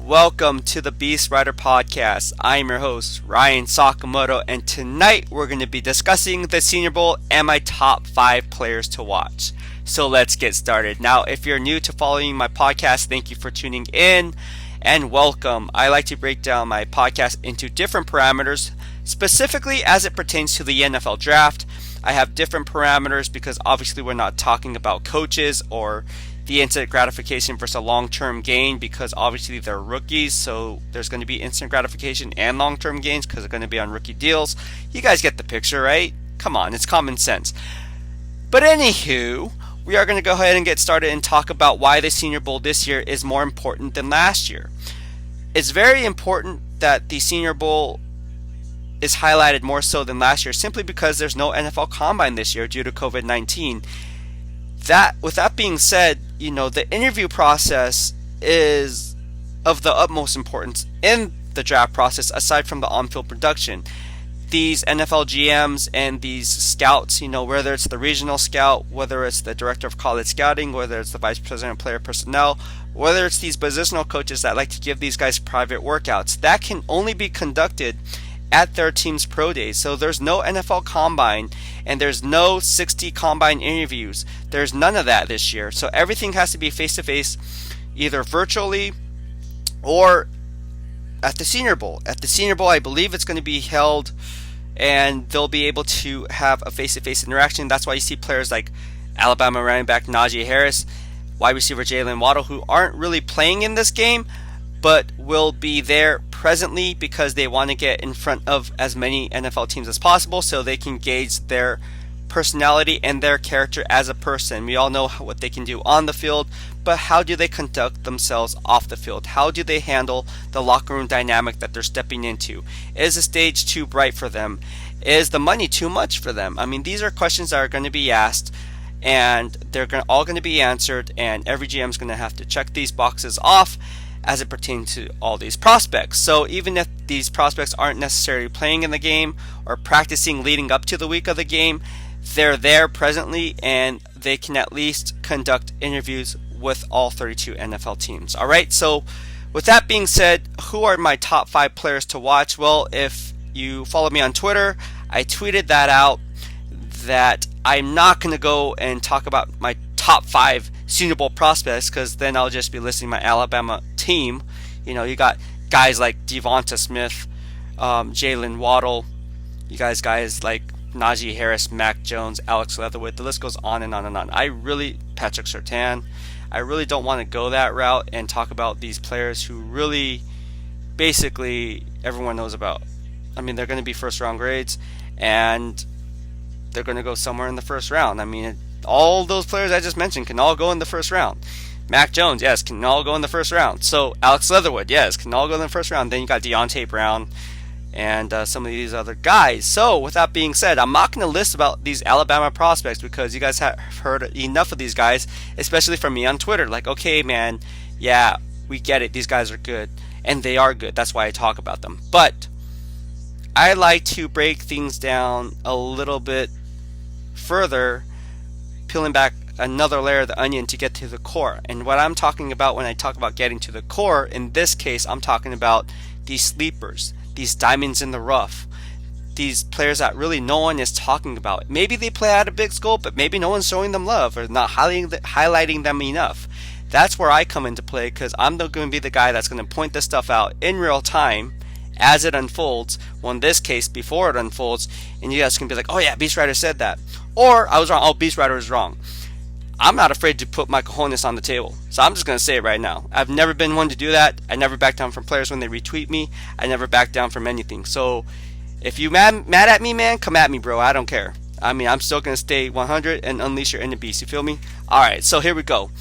Welcome to the BEASTwriter podcast. I am your host, Ryan Sakamoto, and tonight we're going to be discussing the Senior Bowl and my top 5 players to watch. So let's get started. Now, if you're new to following my podcast, thank you for tuning in and welcome. I like to break down my podcast into different parameters, specifically as it pertains to the NFL draft. I have different parameters because obviously we're not talking about coaches or the instant gratification versus a long-term gain, because obviously they're rookies, so there's going to be instant gratification and long-term gains because they're going to be on rookie deals. You guys get the picture, right? Come on, it's common sense. But anywho, we are going to go ahead and get started and talk about why the Senior Bowl this year is more important than last year. It's very important that the Senior Bowl is highlighted more so than last year simply because there's no NFL Combine this year due to COVID-19. With that being said, the interview process is of the utmost importance in the draft process aside from the on-field production. These NFL GMs and these scouts, whether it's the regional scout, whether it's the director of college scouting, whether it's the vice president of player personnel, whether it's these positional coaches that like to give these guys private workouts, that can only be conducted at their team's pro days. So there's no NFL Combine and there's no 60 Combine interviews. There's none of that this year. So everything has to be face-to-face, either virtually or at the Senior Bowl. At the Senior Bowl, I believe it's going to be held and they'll be able to have a face-to-face interaction. That's why you see players like Alabama running back Najee Harris, wide receiver Jalen Waddle, who aren't really playing in this game, but will be there presently because they want to get in front of as many NFL teams as possible so they can gauge their personality and their character as a person. We all know what they can do on the field, but how do they conduct themselves off the field? How do they handle the locker room dynamic that they're stepping into? Is the stage too bright for them? Is the money too much for them? I mean, these are questions that are going to be asked and they're all going to be answered, and every GM is going to have to check these boxes off as it pertains to all these prospects. So even if these prospects aren't necessarily playing in the game or practicing leading up to the week of the game, they're there presently and they can at least conduct interviews with all 32 NFL teams. All right, so with that being said, who are my top 5 players to watch? Well, if you follow me on Twitter, I tweeted that out that I'm not going to go and talk about my top 5 Senior Bowl prospects because then I'll just be listing my Alabama team. You got guys like Devonta Smith, Jalen Waddle, you guys like Najee Harris, Mac Jones, Alex Leatherwood. The list goes on and on and on. Patrick Surtain. I really don't want to go that route and talk about these players who really basically everyone knows about. I mean, they're going to be first round grades and they're going to go somewhere in the first round. I mean, all those players I just mentioned can all go in the first round. Mac Jones, yes, can all go in the first round. So Alex Leatherwood, yes, can all go in the first round. Then you got Deontay Brown and some of these other guys. So with that being said, I'm not going to list about these Alabama prospects because you guys have heard enough of these guys, especially from me on Twitter. Like, okay, man, yeah, we get it. These guys are good. And they are good. That's why I talk about them. But I like to break things down a little bit further, peeling back another layer of the onion to get to the core. And what I'm talking about when I talk about getting to the core, in this case, I'm talking about these sleepers, these diamonds in the rough, these players that really no one is talking about. Maybe they play at a big school, but maybe no one's showing them love or not highlighting them enough. That's where I come into play because I'm going to be the guy that's going to point this stuff out in real time as it unfolds, well, in this case, before it unfolds, and you guys can be like, oh yeah, BEASTwriter said that. Or I was wrong, oh, BEASTwriter is wrong. I'm not afraid to put my cojones on the table. So I'm just going to say it right now. I've never been one to do that. I never back down from players when they retweet me. I never back down from anything. So if you mad at me, man, come at me, bro. I don't care. I mean, I'm still going to stay 100 and unleash your inner beast. You feel me? All right, so here we go.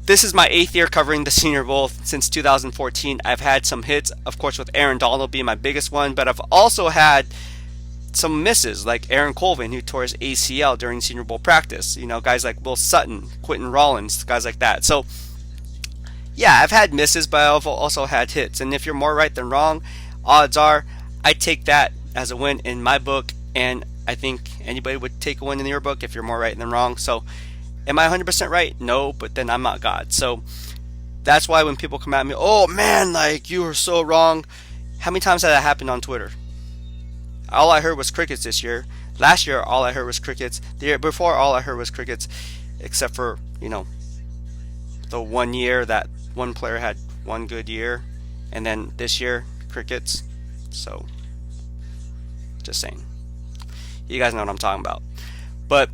This is my 8th year covering the Senior Bowl since 2014. I've had some hits, of course, with Aaron Donald being my biggest one, but I've also had some misses like Aaron Colvin, who tore his ACL during Senior Bowl practice. Guys like Will Sutton, Quentin Rollins, guys like that. So, yeah, I've had misses, but I've also had hits. And if you're more right than wrong, odds are I take that as a win in my book, and I think anybody would take a win in your book if you're more right than wrong. So, am I 100% right? No, but then I'm not God. So, That's why when people come at me, oh man, like you were so wrong. How many times has that happened on Twitter? All I heard was crickets this year. Last year, all I heard was crickets. The year before, all I heard was crickets, except for, the 1 year that one player had one good year, and then this year, crickets. So, just saying. You guys know what I'm talking about. But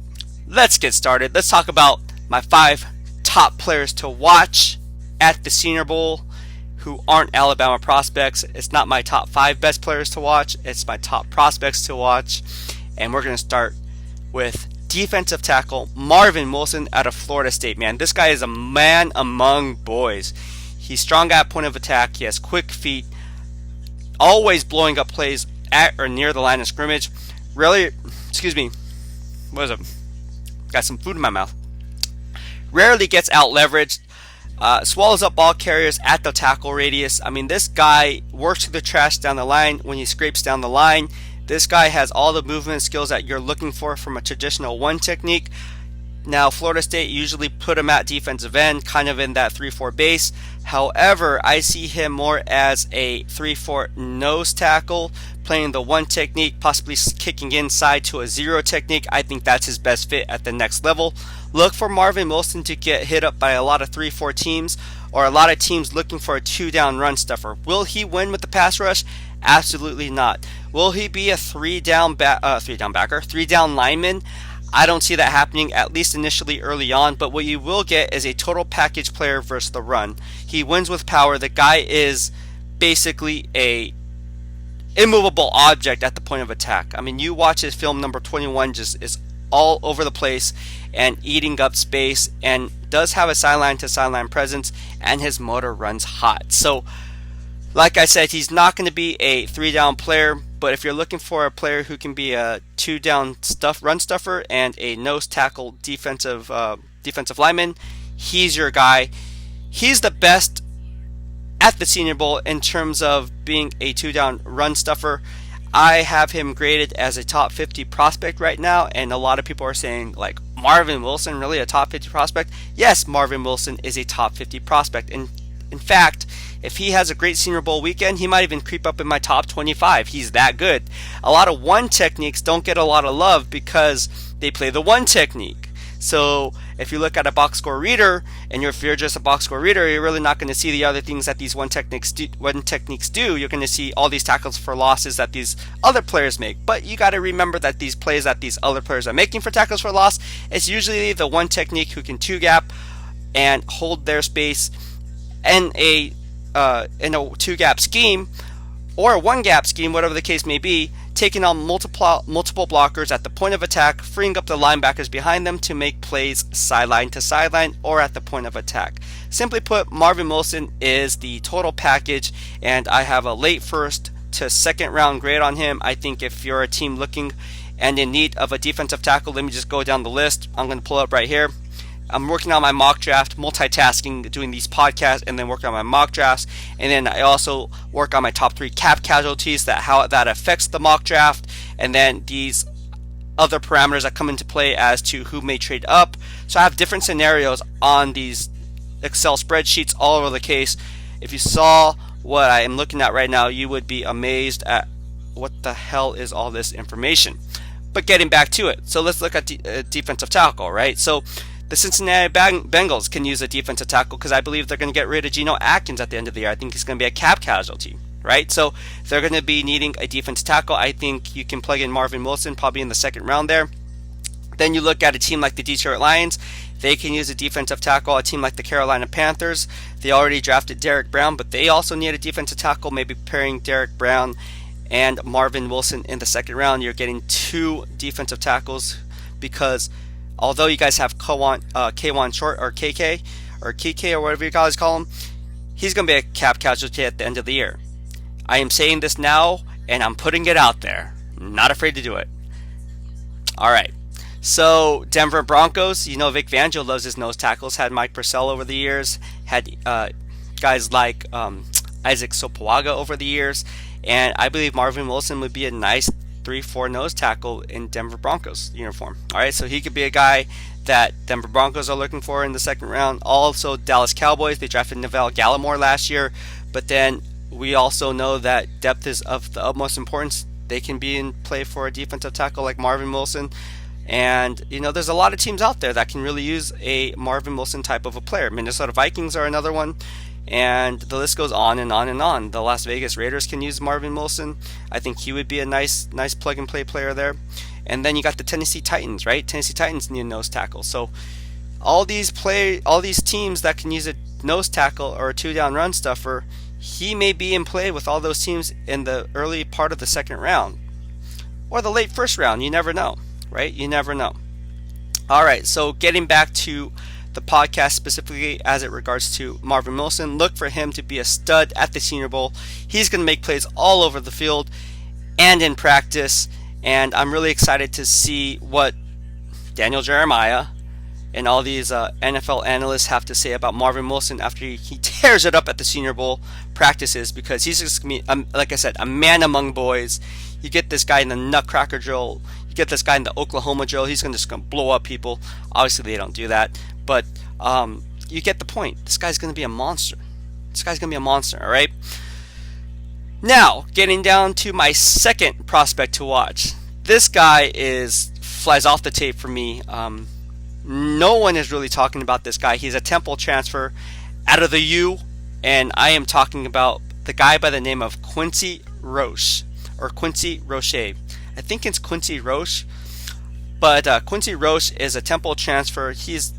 let's get started. Let's talk about my 5 top players to watch at the Senior Bowl who aren't Alabama prospects. It's not my top 5 best players to watch. It's my top prospects to watch. And we're going to start with defensive tackle Marvin Wilson out of Florida State. Man, this guy is a man among boys. He's strong at point of attack. He has quick feet. Always blowing up plays at or near the line of scrimmage. Really, what is it? Got some food in my mouth. Rarely gets out leveraged. Swallows up ball carriers at the tackle radius. I mean, this guy works through the trash down the line when he scrapes down the line. This guy has all the movement skills that you're looking for from a traditional one technique. Now, Florida State usually put him at defensive end, kind of in that 3-4 base. However, I see him more as a 3-4 nose tackle, playing the one technique, possibly kicking inside to a 0 technique. I think that's his best fit at the next level. Look for Marvin Wilson to get hit up by a lot of 3-4 teams, or a lot of teams looking for a 2-down run stuffer. Will he win with the pass rush? Absolutely not. Will he be a 3-down lineman? I don't see that happening, at least initially early on, but what you will get is a total package player versus the run. He wins with power. The guy is basically a immovable object at the point of attack. I mean, you watch his film, number 21, just is all over the place and eating up space, and does have a sideline to sideline presence, and his motor runs hot. So, like I said, he's not going to be a 3-down player, but if you're looking for a player who can be a 2-down run stuffer and a nose tackle defensive lineman, he's your guy. He's the best at the Senior Bowl in terms of being a 2-down run stuffer. I have him graded as a top 50 prospect right now, and a lot of people are saying, like, Marvin Wilson, really a top 50 prospect? Yes, Marvin Wilson is a top 50 prospect. And in fact, if he has a great Senior Bowl weekend, he might even creep up in my top 25. He's that good. A lot of one techniques don't get a lot of love because they play the one technique. So if you look at a box score reader, and if you're just a box score reader, you're really not going to see the other things that these one techniques do. You're going to see all these tackles for losses that these other players make. But you got to remember that these plays that these other players are making for tackles for loss, it's usually the one technique who can 2-gap and hold their space in a 2-gap scheme or a 1-gap scheme, whatever the case may be, taking on multiple blockers at the point of attack, freeing up the linebackers behind them to make plays sideline to sideline or at the point of attack. Simply put, Marvin Wilson is the total package, and I have a late first to second round grade on him. I think if you're a team looking and in need of a defensive tackle, let me just go down the list. I'm going to pull it up right here. I'm working on my mock draft, multitasking, doing these podcasts, and then working on my mock drafts. And then I also work on my top 3 cap casualties, how that affects the mock draft, and then these other parameters that come into play as to who may trade up. So I have different scenarios on these Excel spreadsheets all over the case. If you saw what I am looking at right now, you would be amazed at what the hell is all this information. But getting back to it, so let's look at defensive tackle, right? So the Cincinnati Bengals can use a defensive tackle because I believe they're going to get rid of Geno Atkins at the end of the year. I think he's going to be a cap casualty, right? So they're going to be needing a defensive tackle. I think you can plug in Marvin Wilson probably in the second round there. Then you look at a team like the Detroit Lions. They can use a defensive tackle. A team like the Carolina Panthers, they already drafted Derek Brown, but they also need a defensive tackle, maybe pairing Derek Brown and Marvin Wilson in the second round. You're getting 2 defensive tackles because although you guys have K1 Short or KK or Kike or whatever you guys call him, he's going to be a cap casualty at the end of the year. I am saying this now, and I'm putting it out there. Not afraid to do it. All right. So Denver Broncos, Vic Fangio loves his nose tackles. Had Mike Purcell over the years. Had guys like Isaac Sopoaga over the years. And I believe Marvin Wilson would be a nice 3-4 nose tackle in Denver Broncos uniform. All right, so he could be a guy that Denver Broncos are looking for in the second round. Also, Dallas Cowboys, they drafted Neville Gallimore last year, but then we also know that depth is of the utmost importance. They can be in play for a defensive tackle like Marvin Wilson. And, there's a lot of teams out there that can really use a Marvin Wilson type of a player. Minnesota Vikings are another one. And the list goes on and on and on. The Las Vegas Raiders can use Marvin Wilson. I think he would be a nice plug-and-play player there. And then you got the Tennessee Titans, right? Tennessee Titans need a nose tackle. So all these teams that can use a nose tackle or a two-down run stuffer, he may be in play with all those teams in the early part of the second round. Or the late first round. You never know, right? You never know. All right, so getting back to the podcast specifically as it regards to Marvin Wilson, look for him to be a stud at the Senior Bowl. He's going to make plays all over the field and in practice, and I'm really excited to see what Daniel Jeremiah and all these NFL analysts have to say about Marvin Wilson after he tears it up at the Senior Bowl practices, because he's just going to be, like I said, a man among boys. You get this guy in the Nutcracker drill, you get this guy in the Oklahoma drill, he's just going to blow up people. Obviously, they don't do that. But you get the point. This guy's going to be a monster. All right? Now, getting down to my second prospect to watch. This guy flies off the tape for me. No one is really talking about this guy. He's a Temple transfer out of the U, and I am talking about the guy by the name of Quincy Roche, or Quincy Roche. I think it's Quincy Roche, but Quincy Roche is a Temple transfer. His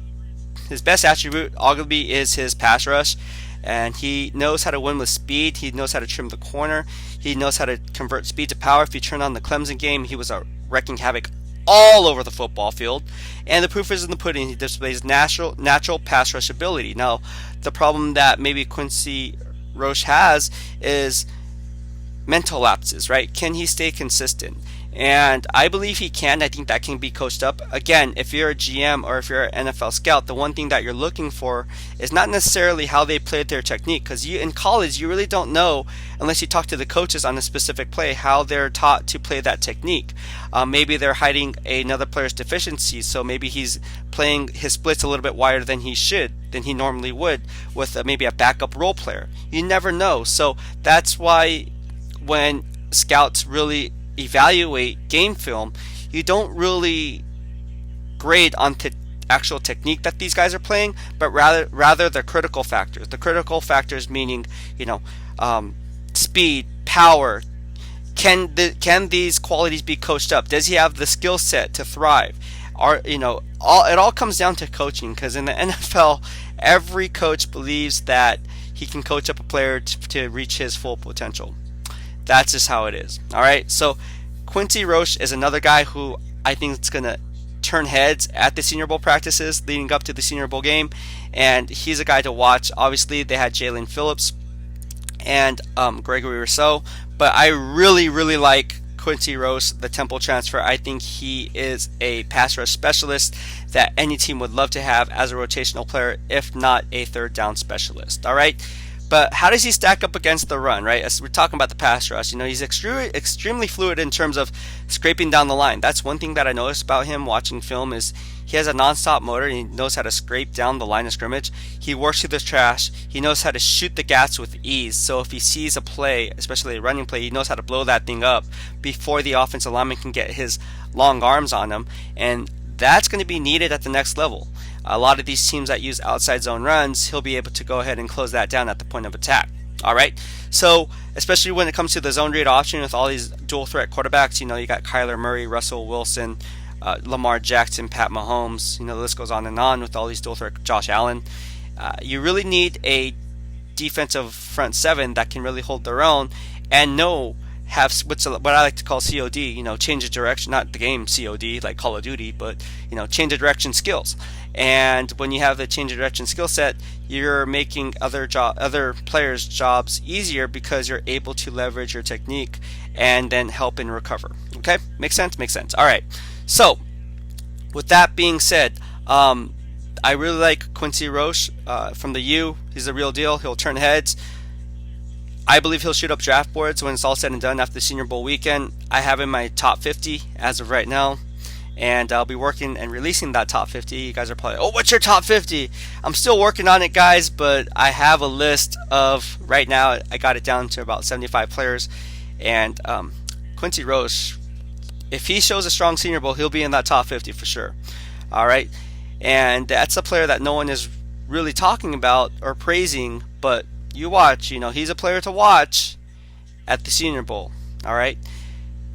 best attribute, arguably, is his pass rush, and he knows how to win with speed. He knows how to trim the corner. He knows how to convert speed to power. If you turn on the Clemson game, he was wrecking havoc all over the football field, and the proof is in the pudding. He displays natural pass rush ability. Now, the problem that maybe Quincy Roche has is mental lapses, right? Can he stay consistent? And I believe he can. I think that can be coached up. Again, if you're a GM or if you're an NFL scout, the one thing that you're looking for is not necessarily how they played their technique, because in college you really don't know unless you talk to the coaches on a specific play how they're taught to play that technique. Maybe they're hiding another player's deficiencies, so maybe he's playing his splits a little bit wider than he normally would with maybe a backup role player. You never know. So that's why when scouts really evaluate game film, you don't really grade on actual technique that these guys are playing, but rather the critical factors. The critical factors meaning, speed, power. Can these qualities be coached up? Does he have the skill set to thrive? It all comes down to coaching, because in the NFL, every coach believes that he can coach up a player to reach his full potential. That's just how it is. All right. So Quincy Roche is another guy who I think is going to turn heads at the Senior Bowl practices leading up to the Senior Bowl game, and he's a guy to watch. Obviously, they had Jalen Phillips and Gregory Rousseau, but I really, really like Quincy Rose, the Temple transfer. I think he is a pass rush specialist that any team would love to have as a rotational player, if not a third down specialist. All right. But how does he stack up against the run, right? As we're talking about the pass rush, he's extremely fluid in terms of scraping down the line. That's one thing that I noticed about him watching film is he has a nonstop motor, and he knows how to scrape down the line of scrimmage. He works through the trash. He knows how to shoot the gaps with ease. So if he sees a play, especially a running play, he knows how to blow that thing up before the offensive lineman can get his long arms on him. And that's going to be needed at the next level. A lot of these teams that use outside zone runs, he'll be able to go ahead and close that down at the point of attack. All right. So especially when it comes to the zone read option with all these dual threat quarterbacks, you got Kyler Murray, Russell Wilson, Lamar Jackson, Pat Mahomes. The list goes on and on with all these dual threat. Josh Allen. You really need a defensive front seven that can really hold their own and have what I like to call COD, change of direction, not the game COD like Call of Duty, but change of direction skills. And when you have the change of direction skill set, you're making other players' jobs easier because you're able to leverage your technique and then help and recover. Okay, makes sense. All right. So with that being said, I really like Quincy Roche from the U. He's the real deal. He'll turn heads. I believe he'll shoot up draft boards when it's all said and done after the Senior Bowl weekend. I have him in my top 50 as of right now, and I'll be working and releasing that top 50. You guys are probably, oh, what's your top 50? I'm still working on it, guys, but I have a list of, right now, I got it down to about 75 players, and Quincy Roche, if he shows a strong Senior Bowl, he'll be in that top 50 for sure. All right, and that's a player that no one is really talking about or praising, but you watch, he's a player to watch at the Senior Bowl. All right,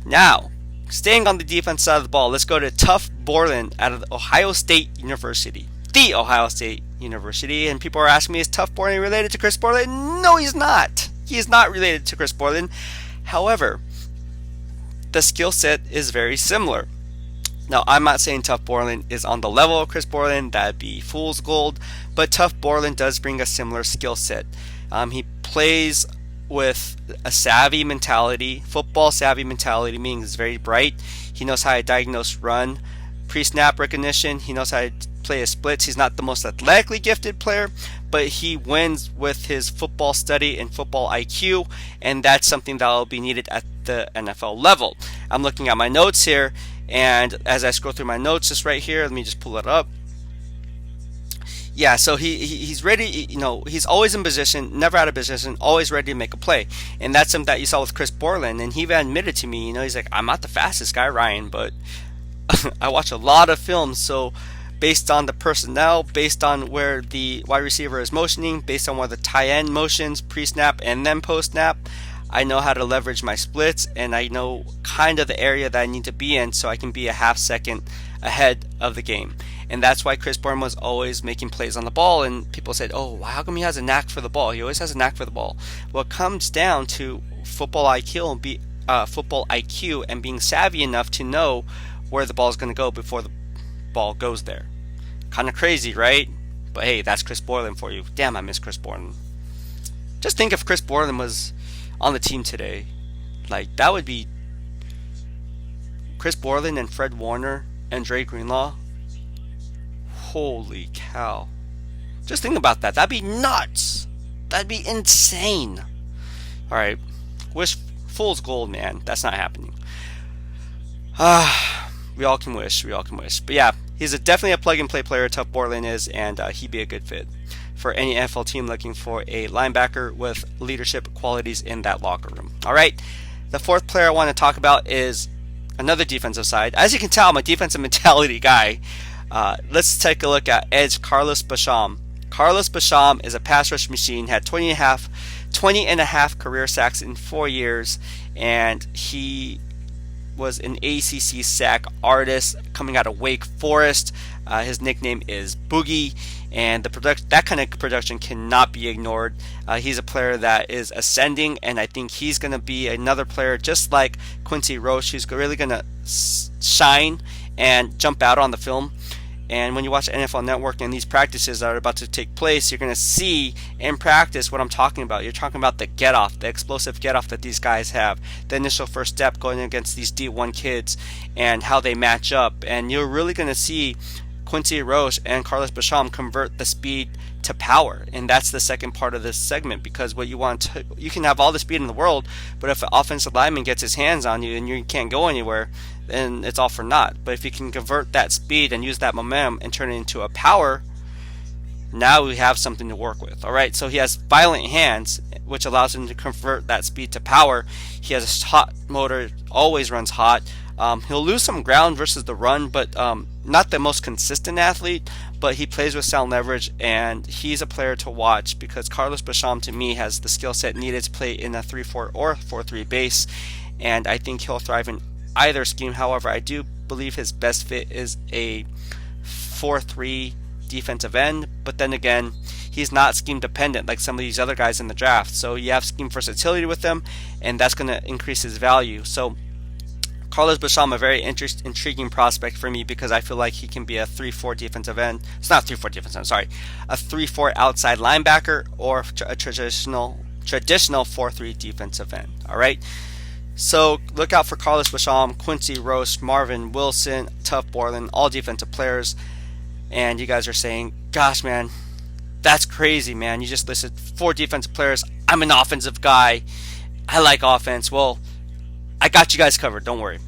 now staying on the defense side of the ball, let's go to tough Borland out of Ohio State University, the Ohio State University. And people are asking me, is tough Borland related to Chris Borland? No, he's not. He is not related to Chris Borland. However, the skill set is very similar. Now, I'm not saying Tough Borland is on the level of Chris Borland. That'd be fool's gold. But Tough Borland does bring a similar skill set. He plays with a savvy mentality, football savvy mentality, meaning he's very bright. He knows how to diagnose run, pre-snap recognition. He knows how to play his splits. He's not the most athletically gifted player, but he wins with his football study and football IQ, and that's something that will be needed at the NFL level. I'm looking at my notes here, and as I scroll through my notes just right here, let me just pull it up. Yeah, so he's ready, he's always in position, never out of position, always ready to make a play. And that's something that you saw with Chris Borland, and he even admitted to me, he's like, I'm not the fastest guy, Ryan, but I watch a lot of films, so based on the personnel, based on where the wide receiver is motioning, based on where the tight end motions, pre-snap and then post-snap, I know how to leverage my splits, and I know kind of the area that I need to be in so I can be a half second ahead of the game. And that's why Chris Borland was always making plays on the ball, and people said, oh, how come he has a knack for the ball? He always has a knack for the ball. Well, it comes down to football IQ and being savvy enough to know where the ball is going to go before the ball goes there. Kind of crazy, right? But hey, that's Chris Borland for you. Damn, I miss Chris Borland. Just think if Chris Borland was on the team today. Like, that would be Chris Borland and Fred Warner and Dre Greenlaw. Holy cow. Just think about that. That'd be nuts. That'd be insane. Alright. Wish fool's gold, man. That's not happening. We all can wish. But yeah, he's definitely a plug-and-play player, Tough Borland is, and he'd be a good fit for any NFL team looking for a linebacker with leadership qualities in that locker room. Alright. The fourth player I want to talk about is another defensive side. As you can tell, I'm a defensive mentality guy. Let's take a look at edge Carlos Basham. Carlos Basham is a pass rush machine, had 20 and a half career sacks in 4 years, and he was an ACC sack artist coming out of Wake Forest. His nickname is Boogie, and that kind of production cannot be ignored. He's a player that is ascending, and I think he's going to be another player just like Quincy Roche, who's really going to shine and jump out on the film. And when you watch NFL Network and these practices that are about to take place, you're going to see in practice what I'm talking about. You're talking about the get-off, the explosive get-off that these guys have, the initial first step going against these D1 kids and how they match up. And you're really going to see Quincy Roche and Carlos Basham convert the speed to power. And that's the second part of this segment, because what you want to, you can have all the speed in the world, but if an offensive lineman gets his hands on you and you can't go anywhere, then it's all for naught. But if you can convert that speed and use that momentum and turn it into a power, now we have something to work with. Alright, so he has violent hands, which allows him to convert that speed to power. He has a hot motor, always runs hot. He'll lose some ground versus the run, but not the most consistent athlete, but he plays with sound leverage, and he's a player to watch because Carlos Basham, to me, has the skill set needed to play in a 3-4 or 4-3 base, and I think he'll thrive in either scheme. However, I do believe his best fit is a 4-3 defensive end, but then again, he's not scheme dependent like some of these other guys in the draft, so you have scheme versatility with him, and that's going to increase his value. So Carlos Basham, a very intriguing prospect for me because I feel like he can be a 3-4 defensive end. It's not 3-4 defensive end, sorry. A 3-4 outside linebacker or a traditional 4-3 defensive end. All right. So look out for Carlos Basham, Quincy Roche, Marvin Wilson, Tough Borland, all defensive players. And you guys are saying, gosh, man, That's crazy, man. You just listed 4 defensive players. I'm an offensive guy. I like offense. Well, I got you guys covered. Don't worry.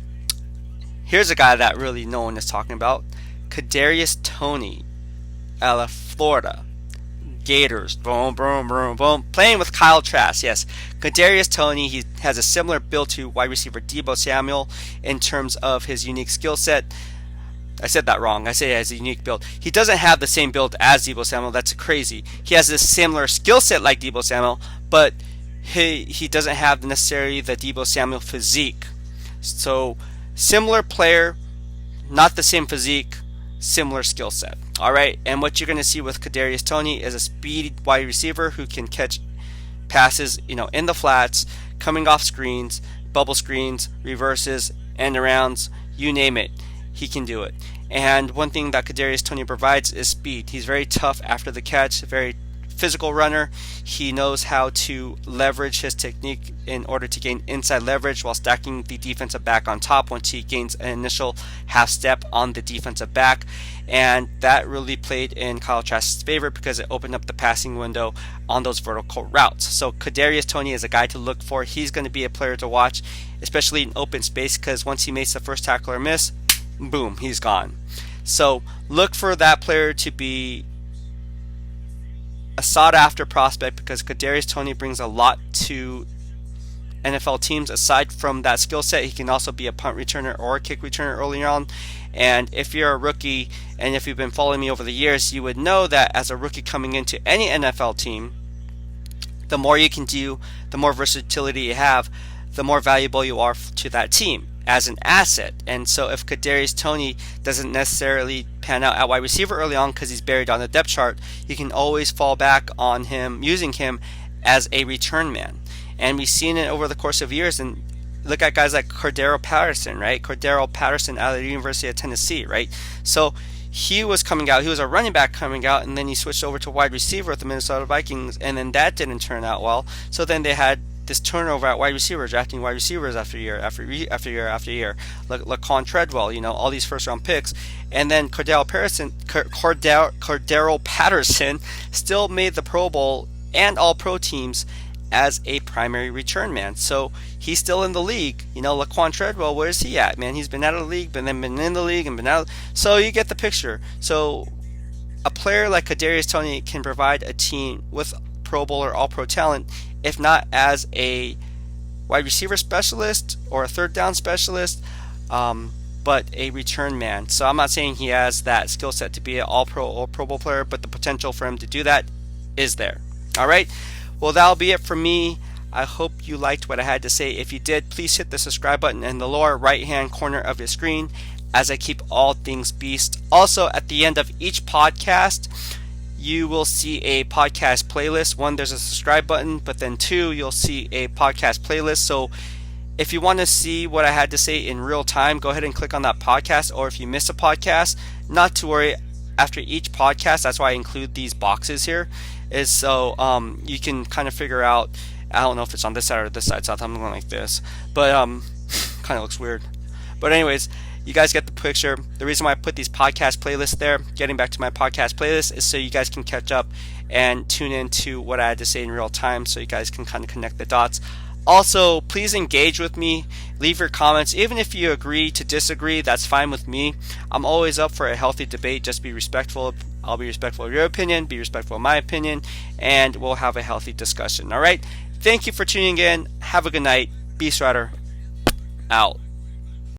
Here's a guy that really no one is talking about. Cadarius Tony out of Florida. Gators. Boom, boom, boom, boom. Playing with Kyle Trask. Yes. Cadarius Tony, he has a similar build to wide receiver Deebo Samuel in terms of his unique skill set. I said that wrong. I say he has a unique build. He doesn't have the same build as Deebo Samuel. That's crazy. He has a similar skill set like Deebo Samuel, but he doesn't have necessarily the Deebo Samuel physique. So, similar player, not the same physique, similar skill set. All right, and what you're going to see with Cadarius Tony is a speedy wide receiver who can catch passes, in the flats, coming off screens, bubble screens, reverses, end arounds, you name it. He can do it. And one thing that Cadarius Tony provides is speed. He's very tough after the catch, very physical runner. He knows how to leverage his technique in order to gain inside leverage while stacking the defensive back on top once he gains an initial half step on the defensive back. And that really played in Kyle Trask's favor because it opened up the passing window on those vertical routes. So Cadarius Tony is a guy to look for. He's going to be a player to watch, especially in open space, because once he makes the first tackle or miss, boom, he's gone. So look for that player to be a sought-after prospect because Cadarius Tony brings a lot to NFL teams. Aside from that skill set, he can also be a punt returner or a kick returner early on. And if you're a rookie, and if you've been following me over the years, you would know that as a rookie coming into any NFL team, the more you can do, the more versatility you have, the more valuable you are to that team as an asset. And so if Cadarius Tony doesn't necessarily pan out at wide receiver early on because he's buried on the depth chart, you can always fall back on him, using him as a return man. And we've seen it over the course of years. And look at guys like Cordero Patterson, right? Cordero Patterson out of the University of Tennessee, right? So he was coming out, he was a running back coming out, and then he switched over to wide receiver with the Minnesota Vikings, and then that didn't turn out well. So then they had this turnover at wide receiver, drafting wide receivers after year after year. Laquan Treadwell, all these first round picks, and then Cordero Patterson still made the Pro Bowl and All Pro teams as a primary return man. So he's still in the league. Laquan Treadwell, where is he at, man? He's been out of the league, but then been in the league and been out. So you get the picture. So a player like Cadarius Tony can provide a team with Pro Bowl or All Pro talent, if not as a wide receiver specialist or a third down specialist, but a return man. So I'm not saying he has that skill set to be an All Pro or Pro Bowl player, but the potential for him to do that is there. All right. Well, that'll be it for me. I hope you liked what I had to say. If you did, please hit the subscribe button in the lower right hand corner of your screen as I keep all things Beast. Also, at the end of each podcast, you will see a podcast playlist. 1, there's a subscribe button, but then 2, you'll see a podcast playlist. So if you want to see what I had to say in real time, go ahead and click on that podcast. Or if you miss a podcast, not to worry. After each podcast, that's why I include these boxes here, is so you can kind of figure out, I don't know if it's on this side or this side, so I'm going like this, but kind of looks weird. But anyways, you guys get the picture. The reason why I put these podcast playlists there, getting back to my podcast playlist, is so you guys can catch up and tune into what I had to say in real time, so you guys can kind of connect the dots. Also, please engage with me. Leave your comments. Even if you agree to disagree, that's fine with me. I'm always up for a healthy debate. Just be respectful. I'll be respectful of your opinion, be respectful of my opinion, and we'll have a healthy discussion. All right? Thank you for tuning in. Have a good night. BEASTwriter out.